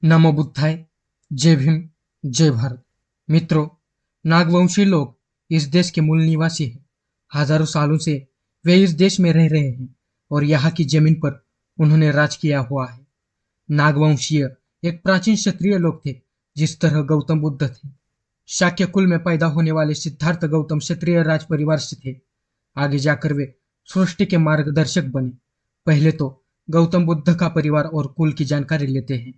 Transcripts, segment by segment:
नमो बुद्धाय। जय भीम। जय भारत। मित्रों, नागवंशी लोग इस देश के मूल निवासी हैं। हजारों सालों से वे इस देश में रह रहे हैं और यहाँ की जमीन पर उन्होंने राज किया हुआ है। नागवंशीय एक प्राचीन क्षत्रिय लोग थे, जिस तरह गौतम बुद्ध थे। शाक्य कुल में पैदा होने वाले सिद्धार्थ गौतम क्षत्रिय राज परिवार से थे। आगे जाकर वे सृष्टि के मार्गदर्शक बने। पहले तो गौतम बुद्ध का परिवार और कुल की जानकारी लेते हैं।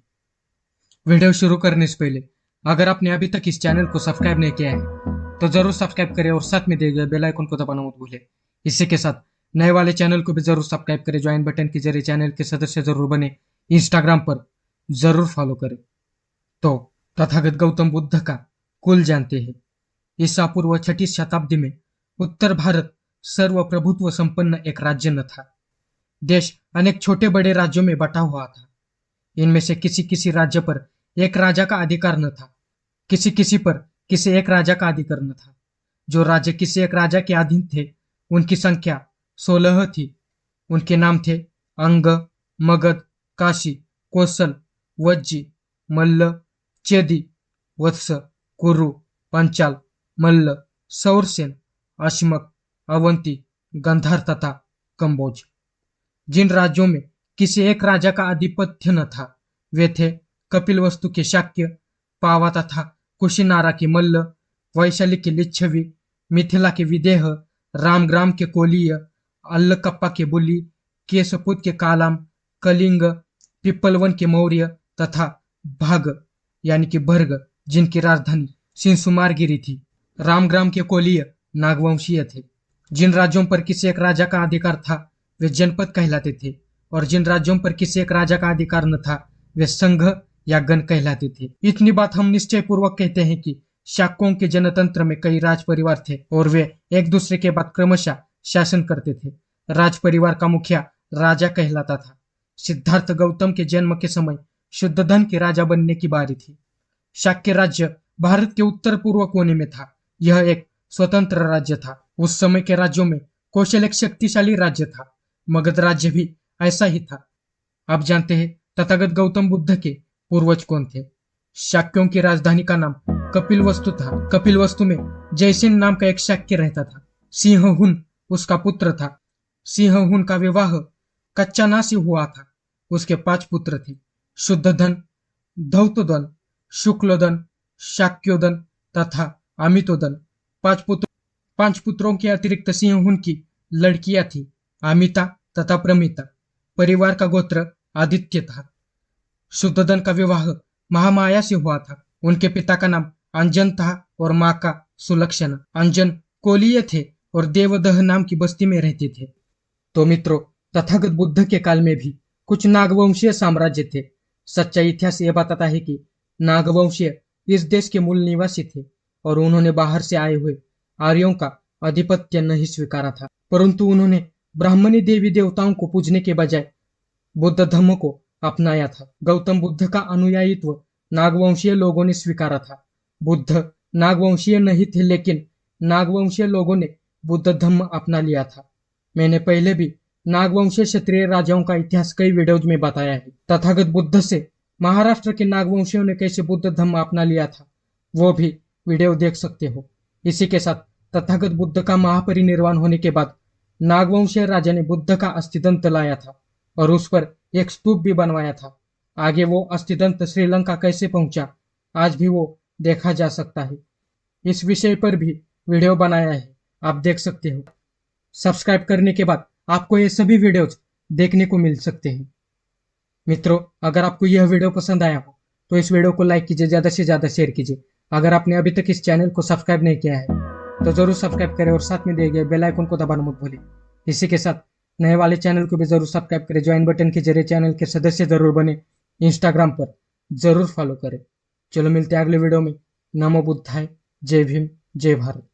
वीडियो शुरू करने से पहले अगर आपने अभी तक इस चैनल को सब्सक्राइब नहीं किया है तो जरूर सब्सक्राइब करें और साथ में दिए गए बेल आइकन को दबाना मत भूलें। इसी के साथ नए वाले चैनल को भी जरूर सब्सक्राइब करें, ज्वाइन बटन के जरिए चैनल के सदस्य जरूर बने, इंस्टाग्राम पर जरूर फॉलो करें। तो तथागत गौतम बुद्ध का कुल जानते हैं। ईसा पूर्व 6ठी शताब्दी में उत्तर भारत सर्वप्रभुत्व संपन्न एक राज्य न था। देश अनेक छोटे बड़े राज्यों में बटा हुआ था। इनमें से किसी किसी राज्य पर एक राजा का अधिकार न था, किसी किसी पर किसी एक राजा का अधिकार न था। जो राज्य किसी एक राजा के अधीन थे उनकी संख्या 16 थी। उनके नाम थे अंग, मगध, काशी, कौशल, वज्जी, मल्ल, चेदी, वत्स, कुरु, पंचाल, मल्ल, सौरसेन, अश्मक, अवंती, गंधार तथा कंबोज। जिन राज्यों में किसी एक राजा का आधिपत्य न था वे थे कपिलवस्तु के शाक्य, पावा तथा कुशिनारा के मल्ल, वैशाली के लिच्छवी, मिथिला के विदेह, रामग्राम के कोलीय, अल्लकप्पा के बुली, केशपुत के कालाम, कलिंग, पिप्पलवन के मौर्य तथा भाग यानी कि भर्ग जिनकी राजधानी सिंसुमारगिरी थी। रामग्राम के कोलीय नागवंशीय थे। जिन राज्यों पर किसी एक राजा का अधिकार था वे जनपद कहलाते थे और जिन राज्यों पर किसी एक राजा का अधिकार न था वे संघ या गण कहलाते थे। इतनी बात हम निश्चय पूर्वक कहते हैं कि शाक्यों के जनतंत्र में कई राज परिवार थे और वे एक दूसरे के बाद क्रमशः शासन करते थे। राज परिवार का मुखिया राजा कहलाता था। सिद्धार्थ गौतम के जन्म के समय शुद्धोधन के राजा बनने की बारी थी। शाक्य राज्य भारत के उत्तर पूर्व कोने में था। यह एक स्वतंत्र राज्य था। उस समय के राज्यों में कौशल एक शक्तिशाली राज्य था। मगध राज्य भी ऐसा ही था। अब जानते हैं तथागत गौतम बुद्ध के पूर्वज कौन थे। शाक्यों की राजधानी का नाम कपिलवस्तु था। कपिलवस्तु में जयसेन नाम का एक शाक्य रहता था। सिंहहुन उसका पुत्र था। सिंहहुन का विवाह कच्चाना से हुआ था। उसके 5 पुत्र थे, शुद्धोधन, धौतोदन, शुक्लोदन, शाक्योदन तथा अमितोदन। 5 पुत्रों के अतिरिक्त सिंहहुन की लड़कियां थी, अमिता तथा प्रमिता। परिवार का गोत्र आदित्य था। शुद्धोधन का विवाह महामाया से हुआ था। उनके पिता का नाम अंजन था और माँ का सुलक्षणा। अंजन कोलीय थे और देवदह नाम की बस्ती में रहते थे। तो मित्रों, तथागत बुद्ध के काल में भी कुछ नागवंशीय साम्राज्य थे। सच्चा इतिहास यह बताता है कि नागवंशीय इस देश के मूल निवासी थे और उन्होंने बाहर से आए हुए आर्यों का आधिपत्य नहीं स्वीकारा था, परंतु उन्होंने ब्राह्मणी देवी देवताओं को पूजने के बजाय बुद्ध धर्म को अपनाया था। गौतम बुद्ध का अनुयायित्व नागवंशीय लोगों ने स्वीकारा था। बुद्ध नागवंशीय नहीं थे, लेकिन नागवंशीय लोगों ने बुद्ध धर्म अपना लिया था। मैंने पहले भी नागवंशीय क्षत्रिय राजाओं का इतिहास कई वीडियोज में बताया है। तथागत बुद्ध से महाराष्ट्र के नागवंशियों ने कैसे बुद्ध धर्म अपना लिया था वो भी वीडियो देख सकते हो। इसी के साथ तथागत बुद्ध का महापरिनिर्वाण होने के बाद नागवंशीय राजा ने बुद्ध का अस्थिदंत लाया था और उस पर एक स्तूप भी बनवाया था। आगे वो अस्थिदंत श्रीलंका कैसे पहुंचा आज भी वो देखा जा सकता है। इस विषय पर भी वीडियो बनाया है, आप देख सकते हो। सब्सक्राइब करने के बाद आपको ये सभी वीडियोज देखने को मिल सकते हैं। मित्रों, अगर आपको यह वीडियो पसंद आया हो तो इस वीडियो को लाइक कीजिए, ज्यादा से ज्यादा शेयर कीजिए। अगर आपने अभी तक इस चैनल को सब्सक्राइब नहीं किया है तो जरूर सब्सक्राइब करें और साथ में दिए गए बेल आइकन को दबाना मत भूलें। इसी के साथ नए वाले चैनल को भी जरूर सब्सक्राइब करें, ज्वाइन बटन के जरिए चैनल के सदस्य जरूर बने, इंस्टाग्राम पर जरूर फॉलो करें। चलो मिलते हैं अगले वीडियो में। नमो बुद्धाय। जय भीम। जय भारत।